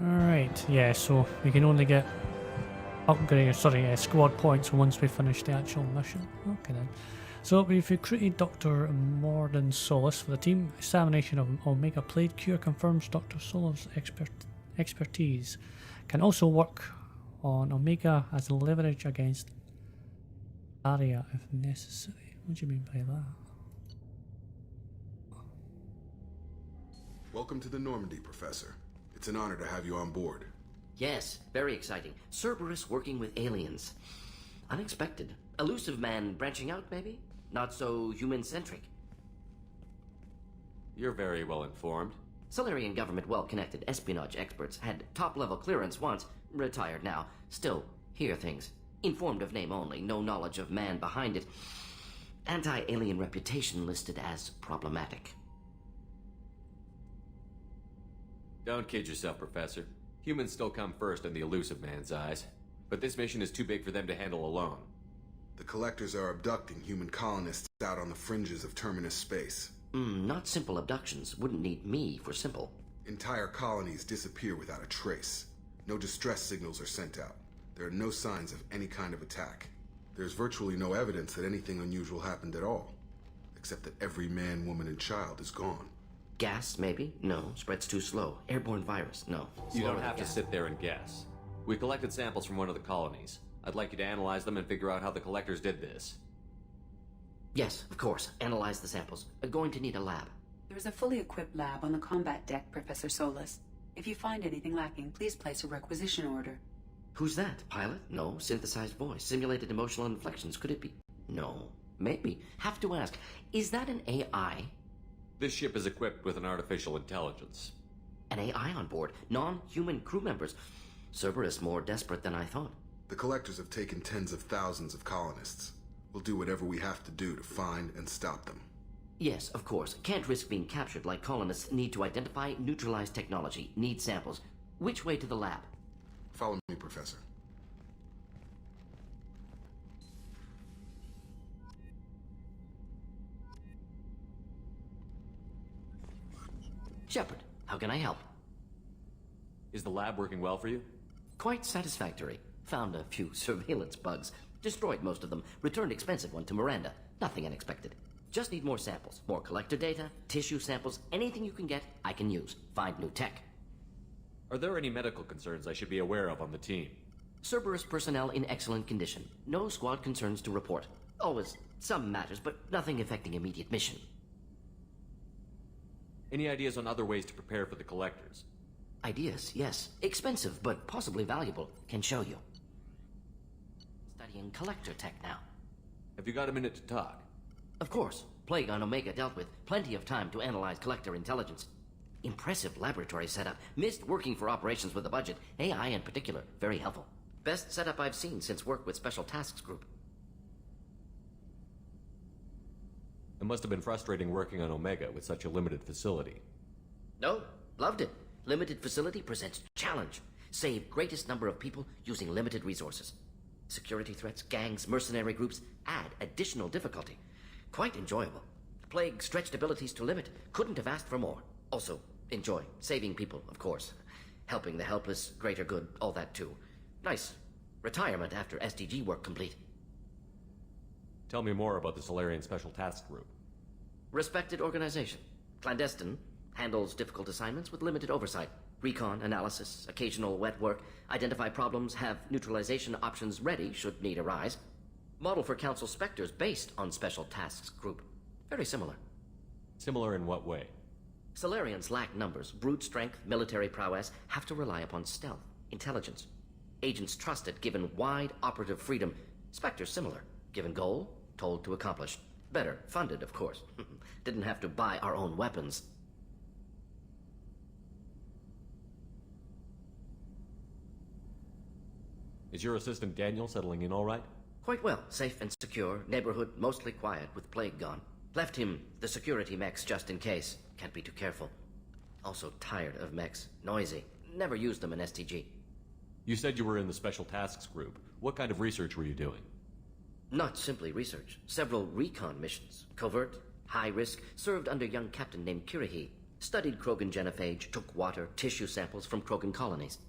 Alright, yeah, so we can only get squad points once we finish the actual mission. Okay then. So we've recruited Dr. Morden Solis for the team. Examination of Omega Plague Cure confirms Dr. Solis' expertise. Can also work on Omega as leverage against Aria if necessary. What do you mean by that? Welcome to the Normandy, Professor. It's an honor to have you on board. Yes, very exciting. Cerberus working with aliens. Unexpected. Elusive man branching out, maybe? Not so human-centric. You're very well informed. Solarian government well-connected espionage experts had top-level clearance once, retired now. Still, hear things. Informed of name only, no knowledge of man behind it. Anti-alien reputation listed as problematic. Don't kid yourself, Professor. Humans still come first in the elusive man's eyes. But this mission is too big for them to handle alone. The Collectors are abducting human colonists out on the fringes of terminus space. Not simple abductions. Wouldn't need me for simple. Entire colonies disappear without a trace. No distress signals are sent out. There are no signs of any kind of attack. There's virtually no evidence that anything unusual happened at all. Except that every man, woman, and child is gone. Gas, maybe? No. Spreads too slow. Airborne virus? No. You don't have to sit there and guess. We collected samples from one of the colonies. I'd like you to analyze them and figure out how the Collectors did this. Yes, of course. Analyze the samples. Going to need a lab. There's a fully equipped lab on the combat deck, Professor Solis. If you find anything lacking, please place a requisition order. Who's that? Pilot? No. Synthesized voice. Simulated emotional inflections. Could it be? No. Maybe. Have to ask. Is that an AI? This ship is equipped with an artificial intelligence. An AI on board? Non-human crew members? Cerberus more desperate than I thought. The Collectors have taken tens of thousands of colonists. We'll do whatever we have to do to find and stop them. Yes, of course. Can't risk being captured like colonists need to identify, neutralize technology, need samples. Which way to the lab? Follow me, Professor. Shepard, how can I help? Is the lab working well for you? Quite satisfactory. Found a few surveillance bugs. Destroyed most of them. Returned expensive one to Miranda. Nothing unexpected. Just need more samples. More collector data, tissue samples, anything you can get, I can use. Find new tech. Are there any medical concerns I should be aware of on the team? Cerberus personnel in excellent condition. No squad concerns to report. Always some matters, but nothing affecting immediate mission. Any ideas on other ways to prepare for the Collectors? Ideas, yes. Expensive, but possibly valuable. Can show you. Studying collector tech now. Have you got a minute to talk? Of course. Plague on Omega dealt with. Plenty of time to analyze collector intelligence. Impressive laboratory setup. Missed working for operations with a budget. AI in particular. Very helpful. Best setup I've seen since work with Special Tasks Group. It must have been frustrating working on Omega with such a limited facility. No, loved it. Limited facility presents challenge. Save greatest number of people using limited resources. Security threats, gangs, mercenary groups add additional difficulty. Quite enjoyable. Plague stretched abilities to limit. Couldn't have asked for more. Also, enjoy. Saving people, of course. Helping the helpless, greater good, all that too. Nice. Retirement after SDG work complete. Tell me more about the Solarian Special Task Group. Respected organization. Clandestine. Handles difficult assignments with limited oversight. Recon, analysis, occasional wet work. Identify problems, have neutralization options ready should need arise. Model for Council Spectres based on Special Tasks Group. Very similar. Similar in what way? Solarians lack numbers, brute strength, military prowess, have to rely upon stealth, intelligence. Agents trusted, given wide operative freedom. Spectres similar, given goal, told to accomplish. Better, funded, of course. Didn't have to buy our own weapons. Is your assistant Daniel settling in all right? Quite well, safe and secure, neighborhood mostly quiet with plague gone. Left him the security mechs just in case. Can't be too careful. Also tired of mechs. Noisy. Never used them in STG. You said you were in the Special Tasks Group. What kind of research were you doing? Not simply research. Several recon missions. Covert, high risk, served under young captain named Kirihi. Studied Krogan genophage, took water, tissue samples from Krogan colonies.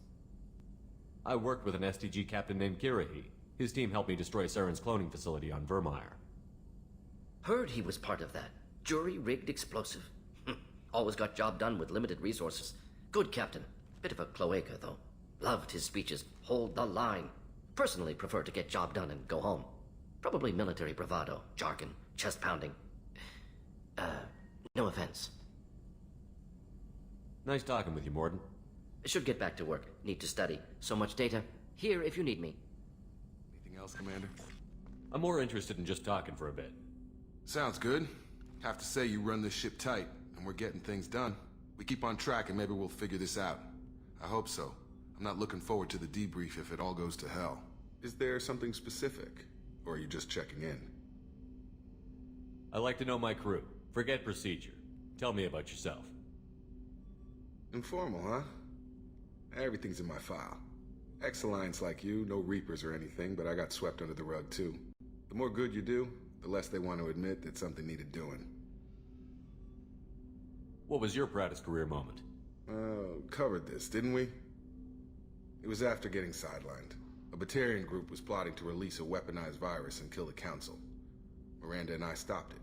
I worked with an STG captain named Kirahi. His team helped me destroy Saren's cloning facility on Vermeer. Heard he was part of that. Jury-rigged explosive. Always got job done with limited resources. Good captain. Bit of a cloaca, though. Loved his speeches. Hold the line. Personally prefer to get job done and go home. Probably military bravado, jargon, chest pounding. No offense. Nice talking with you, Morden. Should get back to work. Need to study. So much data. Here if you need me. Anything else, Commander? I'm more interested in just talking for a bit. Sounds good. Have to say you run this ship tight, and we're getting things done. We keep on track and maybe we'll figure this out. I hope so. I'm not looking forward to the debrief if it all goes to hell. Is there something specific? Or are you just checking in? I like to know my crew. Forget procedure. Tell me about yourself. Informal, huh? Everything's in my file. Ex-Alliance like you, no Reapers or anything, but I got swept under the rug too. The more good you do, the less they want to admit that something needed doing. What was your proudest career moment? Covered this, didn't we? It was after getting sidelined. A Batarian group was plotting to release a weaponized virus and kill the Council. Miranda and I stopped it.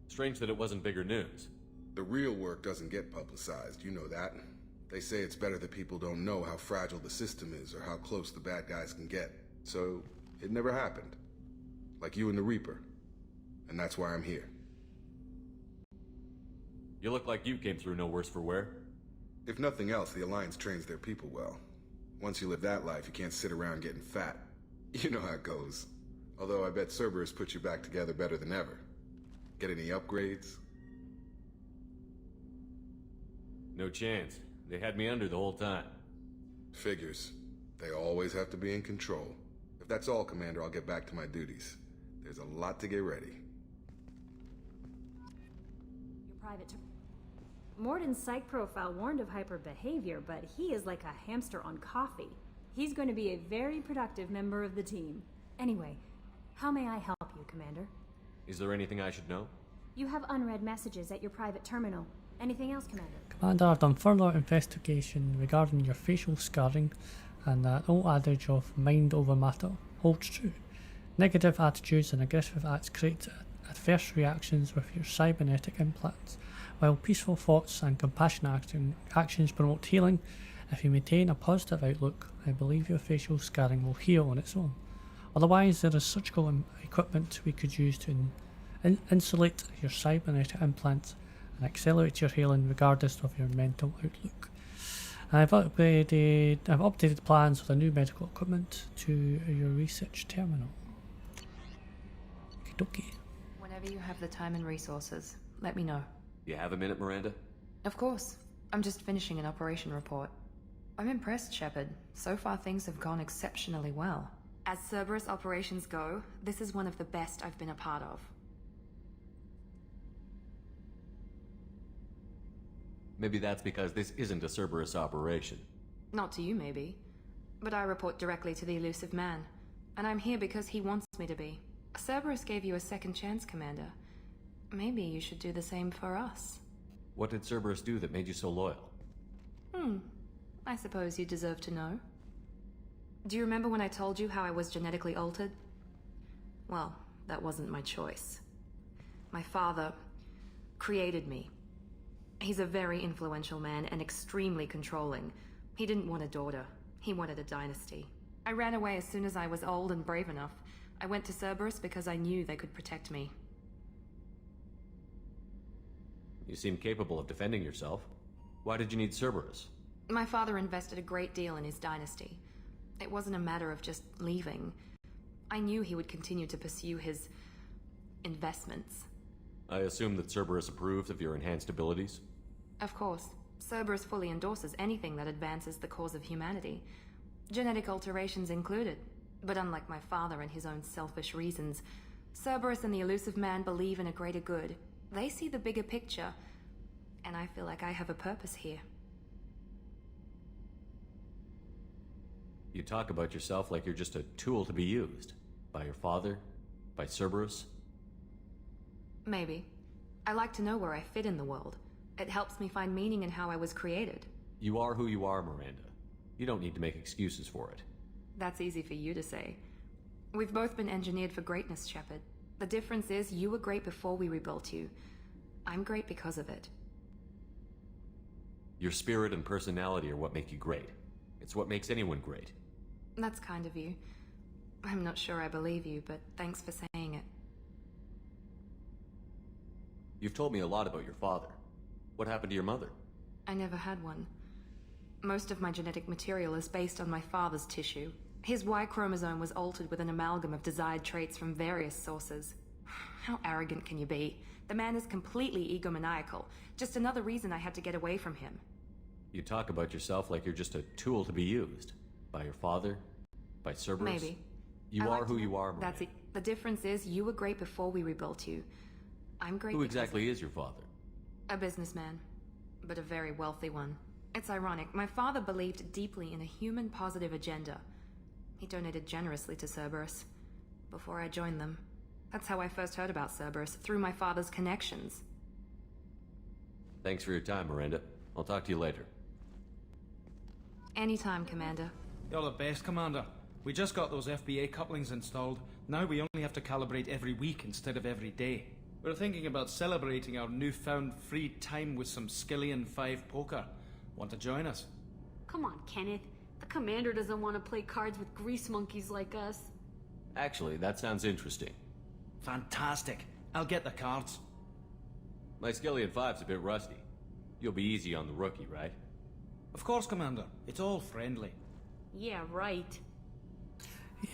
Strange that it wasn't bigger news. The real work doesn't get publicized, you know that. They say it's better that people don't know how fragile the system is or how close the bad guys can get. So, it never happened. Like you and the Reaper. And that's why I'm here. You look like you came through no worse for wear. If nothing else, the Alliance trains their people well. Once you live that life, you can't sit around getting fat. You know how it goes. Although I bet Cerberus put you back together better than ever. Get any upgrades? No chance. They had me under the whole time. Figures. They always have to be in control. If that's all, Commander, I'll get back to my duties. There's a lot to get ready. Your private Morden's psych profile warned of hyper behavior, but he is like a hamster on coffee. He's going to be a very productive member of the team. Anyway, how may I help you, Commander? Is there anything I should know? You have unread messages at your private terminal. Anything else, Commander? Commander, I've done further investigation regarding your facial scarring, and that old adage of mind over matter holds true. Negative attitudes and aggressive acts create adverse reactions with your cybernetic implants, while peaceful thoughts and compassionate actions promote healing. If you maintain a positive outlook, I believe your facial scarring will heal on its own. Otherwise, there is surgical equipment we could use to insulate your cybernetic implants and accelerate your healing regardless of your mental outlook. I've updated plans for the new medical equipment to your research terminal. Okie Whenever you have the time and resources, let me know. You have a minute, Miranda? Of course. I'm just finishing an operation report. I'm impressed, Shepard. So far things have gone exceptionally well. As Cerberus operations go, this is one of the best I've been a part of. Maybe that's because this isn't a Cerberus operation. Not to you, maybe. But I report directly to the elusive man. And I'm here because he wants me to be. Cerberus gave you a second chance, Commander. Maybe you should do the same for us. What did Cerberus do that made you so loyal? I suppose you deserve to know. Do you remember when I told you how I was genetically altered? Well, that wasn't my choice. My father created me. He's a very influential man and extremely controlling. He didn't want a daughter. He wanted a dynasty. I ran away as soon as I was old and brave enough. I went to Cerberus because I knew they could protect me. You seem capable of defending yourself. Why did you need Cerberus? My father invested a great deal in his dynasty. It wasn't a matter of just leaving. I knew he would continue to pursue his investments. I assume that Cerberus approved of your enhanced abilities? Of course. Cerberus fully endorses anything that advances the cause of humanity. Genetic alterations included. But unlike my father and his own selfish reasons, Cerberus and the elusive man believe in a greater good. They see the bigger picture, and I feel like I have a purpose here. You talk about yourself like you're just a tool to be used. By your father? By Cerberus? Maybe. I like to know where I fit in the world. It helps me find meaning in how I was created. You are who you are, Miranda. You don't need to make excuses for it. That's easy for you to say. We've both been engineered for greatness, Shepard. The difference is you were great before we rebuilt you. I'm great because of it. Your spirit and personality are what make you great. It's what makes anyone great. That's kind of you. I'm not sure I believe you, but thanks for saying it. You've told me a lot about your father. What happened to your mother? I never had one. Most of my genetic material is based on my father's tissue. His Y chromosome was altered with an amalgam of desired traits from various sources. How arrogant can you be? The man is completely egomaniacal. Just another reason I had to get away from him. You talk about yourself like you're just a tool to be used. By your father? By Cerberus? Maybe. You are who you are, Miranda. That's it. The difference is you were great before we rebuilt you. I'm great. Who exactly is your father? A businessman, but a very wealthy one. It's ironic. My father believed deeply in a human-positive agenda. He donated generously to Cerberus before I joined them. That's how I first heard about Cerberus, through my father's connections. Thanks for your time, Miranda. I'll talk to you later. Anytime, Commander. You're the best, Commander. We just got those FBA couplings installed. Now we only have to calibrate every week instead of every day. We're thinking about celebrating our newfound free time with some Skillian 5 poker. Want to join us? Come on, Kenneth. The commander doesn't want to play cards with grease monkeys like us. Actually, that sounds interesting. Fantastic. I'll get the cards. My Skillian 5's a bit rusty. You'll be easy on the rookie, right? Of course, Commander. It's all friendly. Yeah, right.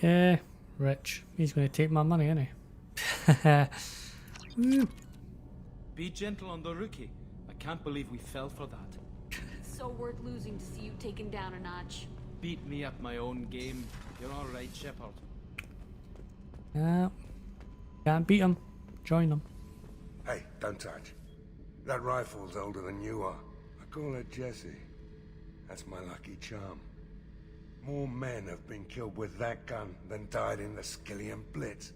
Yeah, Rich. He's going to take my money, isn't he? Woo. Be gentle on the rookie. I can't believe we fell for that. It's so worth losing to see you taken down a notch. Beat me at my own game. You're all right, Shepard. Yeah. Can't beat him. Join him. Hey, don't touch. That rifle's older than you are. I call it Jesse. That's my lucky charm. More men have been killed with that gun than died in the Skillian Blitz.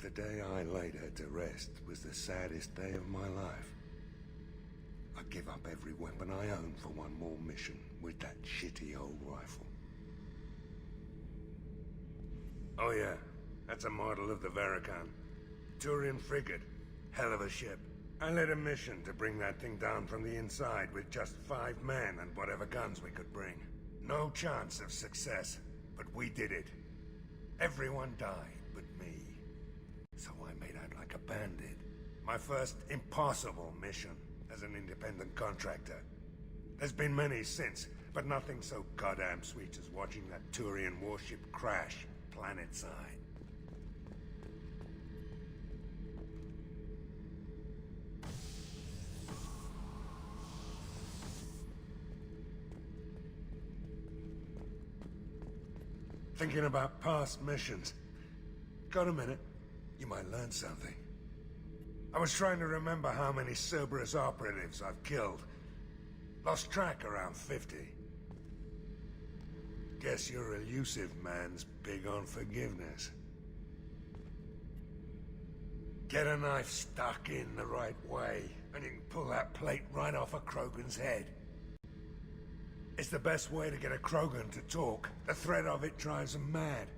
The day I laid her to rest was the saddest day of my life. I give up every weapon I own for one more mission with that shitty old rifle. Oh yeah, that's a model of the Verican. Turian frigate. Hell of a ship. I led a mission to bring that thing down from the inside with just 5 men and whatever guns we could bring. No chance of success, but we did it. Everyone died but me. So I made out like a bandit. My first impossible mission as an independent contractor. There's been many since, but nothing so goddamn sweet as watching that Turian warship crash planetside. Thinking about past missions. Got a minute? You might learn something. I was trying to remember how many Cerberus operatives I've killed. Lost track around 50. Guess your elusive man's big on forgiveness. Get a knife stuck in the right way, and you can pull that plate right off a Krogan's head. It's the best way to get a Krogan to talk. The threat of it drives them mad.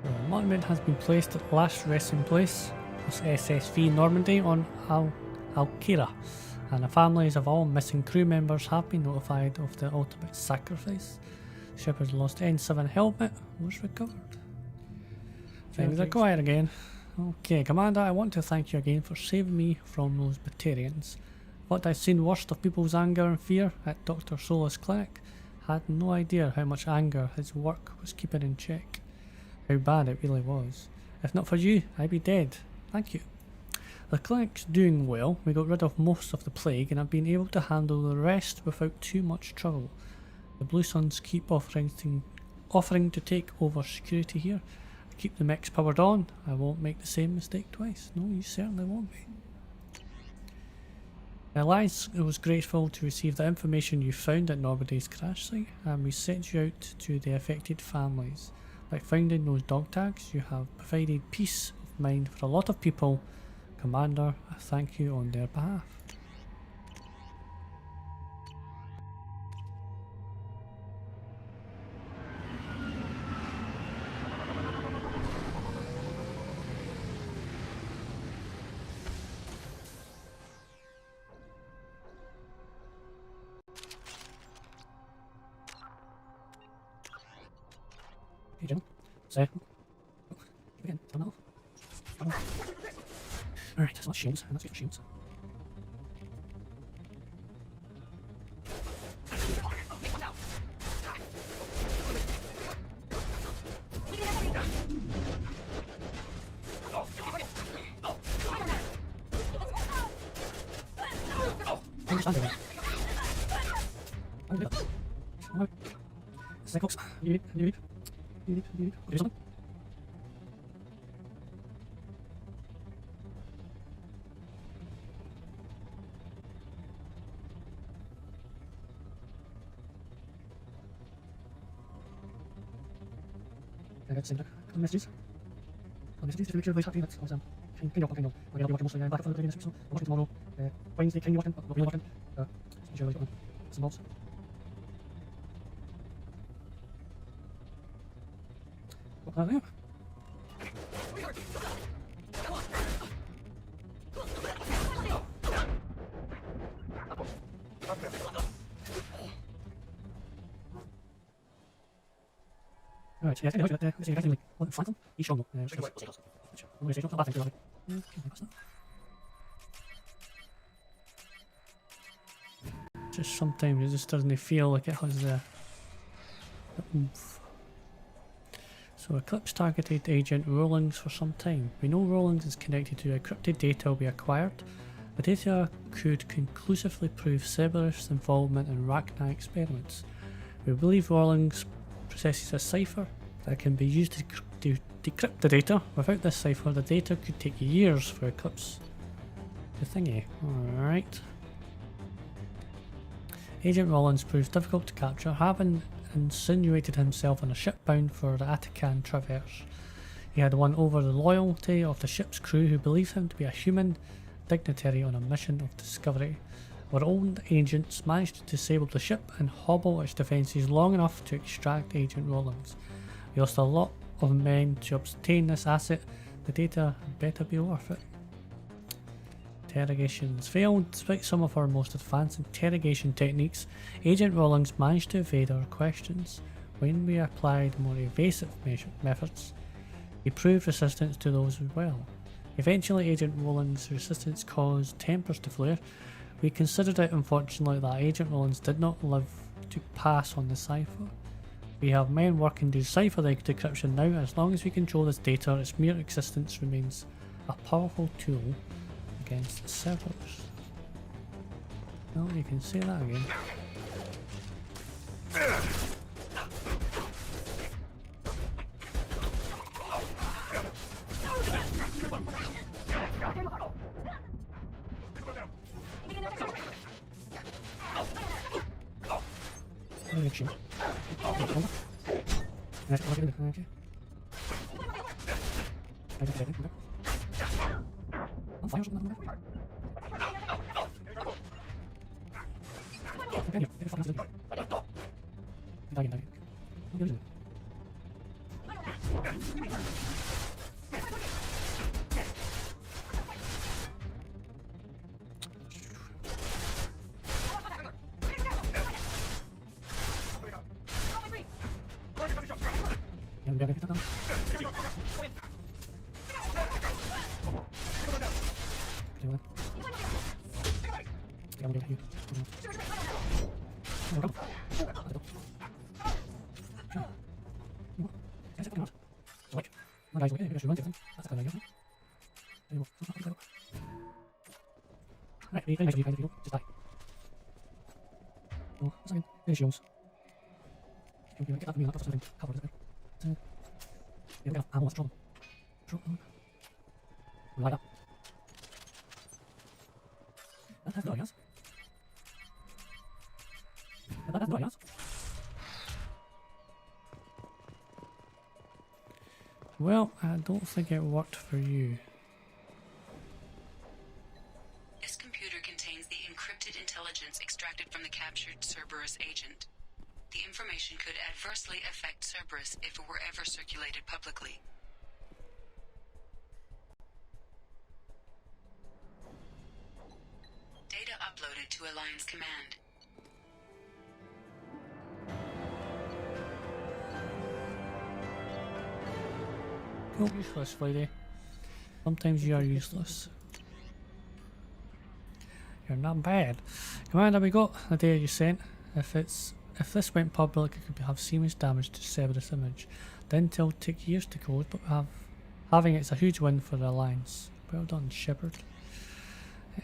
The monument has been placed at the last resting place of SSV Normandy on Alkira, and the families of all missing crew members have been notified of the ultimate sacrifice. Shepard's lost N7 helmet was recovered. Things are quiet again. Okay, Commander, I want to thank you again for saving me from those Batarians. What I've seen worst of people's anger and fear at Dr. Solis' clinic. Had no idea how much anger his work was keeping in check. How bad it really was. If not for you, I'd be dead. Thank you. The clinic's doing well. We got rid of most of the plague and have been able to handle the rest without too much trouble. The Blue Suns keep offering to take over security here. I keep the mechs powered on. I won't make the same mistake twice. No, you certainly won't be. The Alliance was grateful to receive the information you found at Normandy's crash site, and we sent you out to the affected families. By finding those dog tags, you have provided peace of mind for a lot of people. Commander, I thank you on their behalf. Hey, Jim. Say. Again, turn it off. Alright, that's not shields, and that's good for shields. Say, folks, you need do something? I got sent a messages. Messages to make sure everybody's happy. That's awesome. Kind of. I'll be watching mostly back for the next episode. I'm watching tomorrow. Wednesday, can you watch it? Not really watching. Just make sure everybody's got some balls. What there? Alright, yeah, I think that you guys like one flank them. Each strong though. Just sometimes it just doesn't feel like it has the oomph. So Eclipse targeted Agent Rawlings for some time. We know Rawlings is connected to encrypted data we acquired. The data could conclusively prove Cerberus' involvement in Rachni experiments. We believe Rawlings possesses a cipher that can be used to decrypt the data. Without this cipher, the data could take years for Eclipse to thingy. Alright. Agent Rawlings proves difficult to capture, having insinuated himself on a ship bound for the Attican Traverse. He had won over the loyalty of the ship's crew, who believed him to be a human dignitary on a mission of discovery. Our own agents managed to disable the ship and hobble its defences long enough to extract Agent Rawlings. We lost a lot of men to obtain this asset. The data had better be worth it. Interrogations failed. Despite some of our most advanced interrogation techniques, Agent Rawlings managed to evade our questions. When we applied more evasive methods, he proved resistant to those as well. Eventually, Agent Rawlings' resistance caused tempers to flare. We considered it unfortunately that Agent Rawlings did not live to pass on the cipher. We have men working to decipher the decryption now. As long as we control this data, its mere existence remains a powerful tool against Cerberus. Well, you can say that again. Action. I'm fine. Okay, Well, I don't think it worked for you. This computer contains the encrypted intelligence extracted from the captured Cerberus agent. The information could adversely affect Cerberus if it were ever circulated publicly. Data uploaded to Alliance Command. Cool. Useless, Friday. Sometimes you are useless. You're not bad. Commander, we got the data you sent. If this went public, it could have serious damage to Cerberus image. The intel took years to code, but having it's a huge win for the Alliance. Well done, Shepard.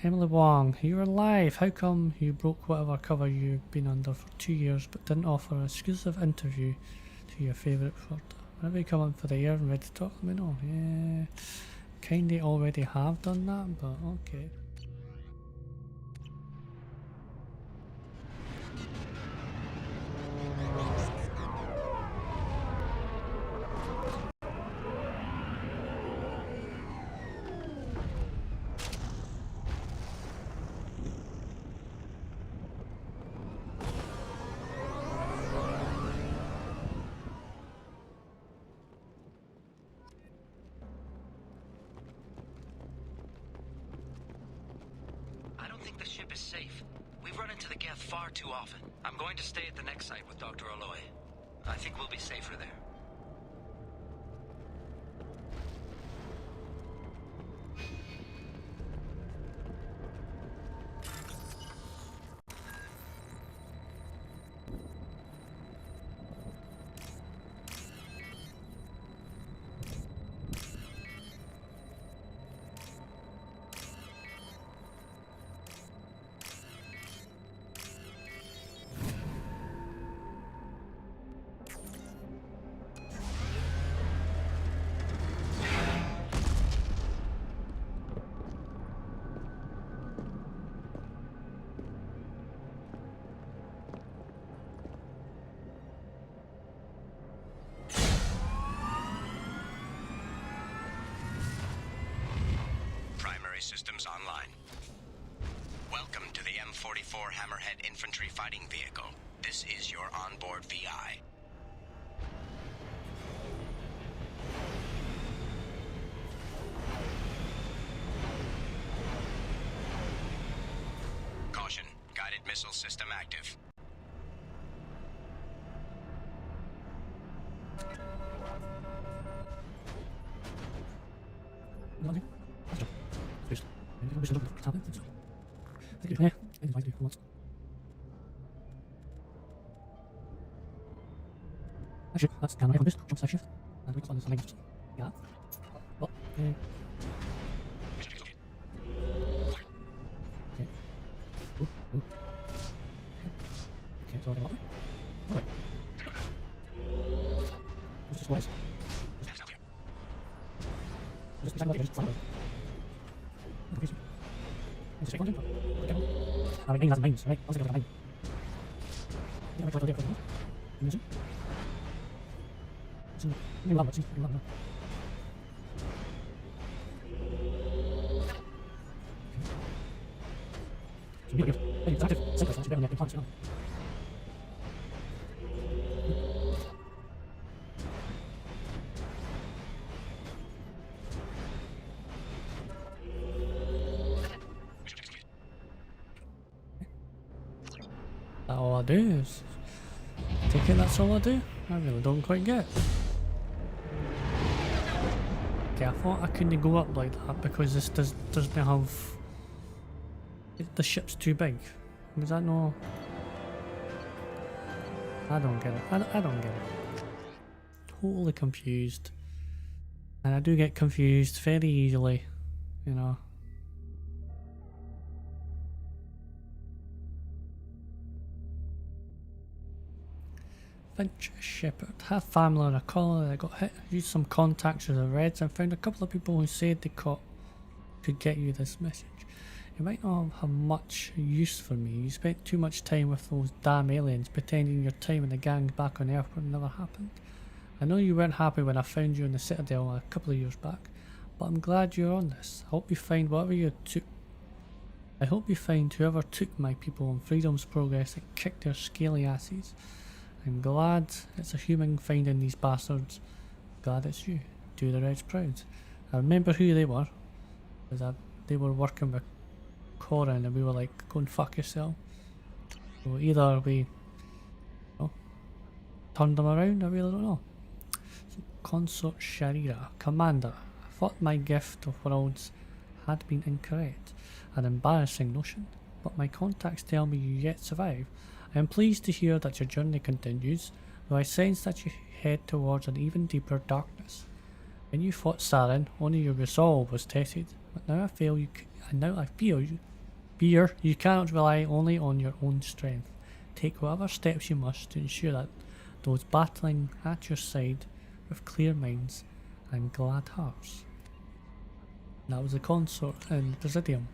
Emily Wong, you're alive. How come you broke whatever cover you've been under for 2 years, but didn't offer an exclusive interview to your favourite reporter? Whenever you come in for the air and ready to talk, let me know. Yeah, kinda already have done that, but okay. The ship is safe. We've run into the Geth far too often. I'm going to stay at the next site with Dr. Aloy. I think we'll be safer there. Systems online. Welcome to the M44 Hammerhead Infantry Fighting Vehicle. This is your onboard VI. Caution, guided missile system active. Actually, that's down right on this, jump side shift, and we can find this language. Yeah. Well, okay. Okay. Ooh, ooh. Okay, so I can walk. Alright. This is wise. Just like just follow. Okay. It's straight on. Okay. I mean, that's mines, right? I'll take a mine. Yeah, I try to do it for you. Imagine. Ini lama sih, ini lama. Ini it's active. Second, it's better than punch now. All I do is take it. That's all I do. I really don't quite get. Okay, I thought I couldn't go up like that because this doesn't have... The ship's too big. Was that no... I don't get it. I don't get it. Totally confused. And I do get confused very easily, you know. Finch Shepherd. Have family in a colony that got hit. Used some contacts with the Reds and found a couple of people who said they could get you this message. You might not have much use for me. You spent too much time with those damn aliens, pretending your time in the gang back on Earth would never happened. I know you weren't happy when I found you in the Citadel a couple of years back, but I'm glad you're on this. I hope you find whatever you took. I hope you find whoever took my people on Freedom's Progress and kicked their scaly asses. I'm glad it's a human finding these bastards. Glad it's you. Do the Reds proud. I remember who they were, because they were working with Corin and we were like, go and fuck yourself. So either we turned them around, I really don't know. So, Consort Sharira, Commander, I thought my gift of worlds had been incorrect. An embarrassing notion, but my contacts tell me you yet survive. I am pleased to hear that your journey continues, though I sense that you head towards an even deeper darkness. When you fought Saren, only your resolve was tested, but now I feel you cannot rely only on your own strength. Take whatever steps you must to ensure that those battling at your side with clear minds and glad hearts. That was the consort in Presidium.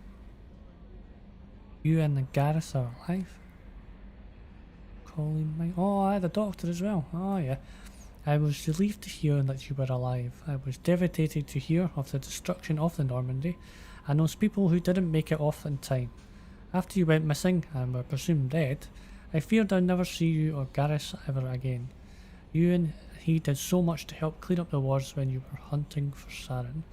You and the Garrus are alive? Oh, I had a doctor as well. Oh yeah. I was relieved to hear that you were alive. I was devastated to hear of the destruction of the Normandy and those people who didn't make it off in time. After you went missing and were presumed dead, I feared I'd never see you or Garrus ever again. You and he did so much to help clean up the wars when you were hunting for Saren.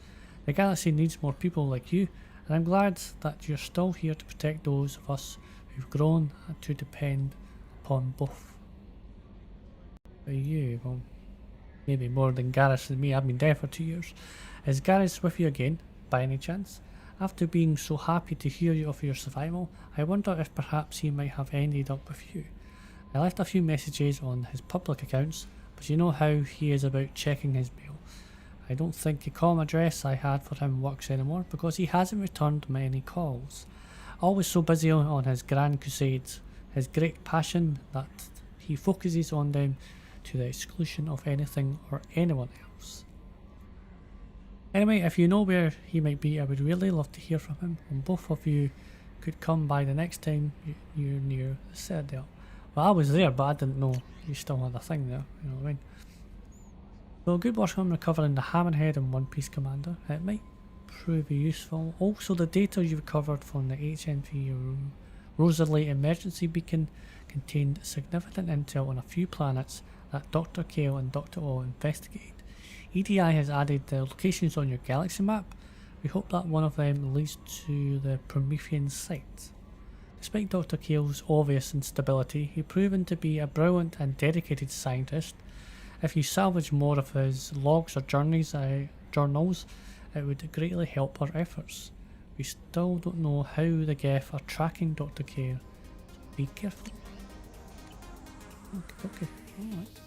The galaxy needs more people like you, and I'm glad that you're still here to protect those of us who've grown to depend upon both. But you, well, maybe more than Garrus and me. I've been dead for 2 years. Is Garrus with you again, by any chance? After being so happy to hear of your survival, I wonder if perhaps he might have ended up with you. I left a few messages on his public accounts, but you know how he is about checking his mail. I don't think the com address I had for him works anymore because he hasn't returned many calls. Always so busy on his grand crusades, his great passion that he focuses on them to the exclusion of anything or anyone else. Anyway, if you know where he might be, I would really love to hear from him, and both of you could come by the next time you're near the Citadel. Well, I was there, but I didn't know you still had a thing there, you know what I mean? So good work on recovering the Hammerhead in One Piece, Commander. It might prove useful. Also, the data you recovered from the HMV Rosalie emergency beacon contained significant intel on a few planets that Dr. Kale and Dr. O investigated. EDI has added the locations on your galaxy map. We hope that one of them leads to the Promethean site. Despite Dr. Kale's obvious instability, he proven to be a brilliant and dedicated scientist. If you salvage more of his logs or journals, it would greatly help our efforts. We still don't know how the Geth are tracking Dr. Kale, so be careful. Okay, alright.